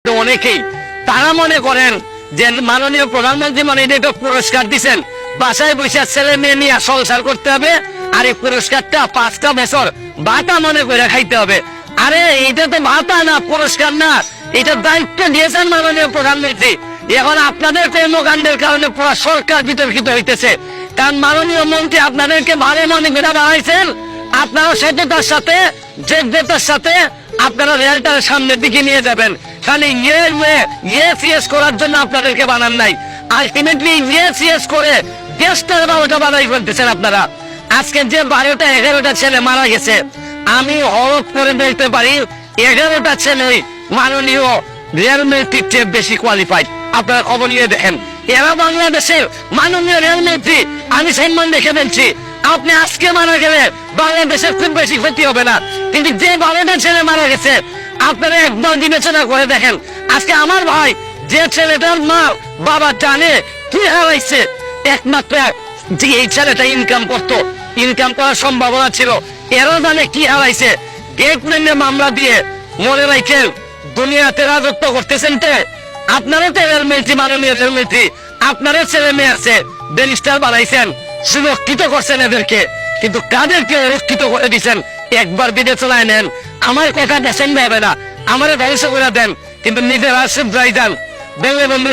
অনেকেই তারা মনে করেন যে মাননীয় প্রধানমন্ত্রী এটা পুরস্কার দিচ্ছেন, বাসায় বসে ছেলে মেয়ে নিয়ে সংসার করতে হবে, আর এই পুরস্কারটা 5টা বছর ভাতা মনে করে খাইতে হবে। আরে এটা তো ভাতা না, পুরস্কার না, এটা দায়িত্ব দিয়েছেন মাননীয় প্রধানমন্ত্রী। এখন আপনাদের কর্মকাণ্ডের কারণে পুরো সরকার বিতর্কিত হইতেছে, কারণ মাননীয় মন্ত্রী আপনাদেরকে ভালো মনে করে দাঁড়াইছেন। আপনারা সততার সাথে যোগ্যতার সাথে আপনারা রেলটার সামনের দিকে নিয়ে যাবেন, কারণ ইয়েস করার জন্য আপনাদেরকে বানান নাই। আলটিমেটলি ইয়েস করে দেশটার 12টা বানাই ফেলতেছেন আপনারা। আজকে যে 12টা 11টা ছেলে মারা গেছে, আমি হরফ করে বলতে পারি 11টা ছেলে মাননীয় রেল মন্ত্রীর চেয়ে বেশি কোয়ালিফাইড। আপনারা খবর নিয়ে দেখেন, এরা বাংলাদেশের মাননীয় রেল মন্ত্রী। আমি সম্মান দেখে বলছি, আপনি আজকে মারা গেলে বাংলাদেশের খুব বেশি ক্ষতি হবে না, কিন্তু যে 12টা ছেলে মারা গেছে আপনারা একদম বিবেচনা করে দেখেন। আজকে আমার ভাই যে ছেলেটার মা বাবা জানে কি হারাইছে, একমাত্র যে এই ছেলেটা ইনকাম করতো, ইনকাম করার সম্ভাবনা ছিল, এরা জানে কি হারাইছে। গেট ম্যানে মামলা দিয়ে মনে রাখেন দুনিয়াতে রাজত্ব করতেছেন। আপনারা তো রেলমন্ত্রী, মাননীয় রেলমন্ত্রী, আপনারা ছেলে মেয়ে আছে, ব্যারিস্টার বানাইছেন, সুরক্ষিত করছেন এদেরকে, কিন্তু কাদেরকে রক্ষিত করে দিচ্ছেন একবার বিবেচনায় নেন। আমার কথা দেশেন ভাবে না, আমার ব্যবসা করে দেন, কিন্তু নিজের আসে যান। বঙ্গবন্ধু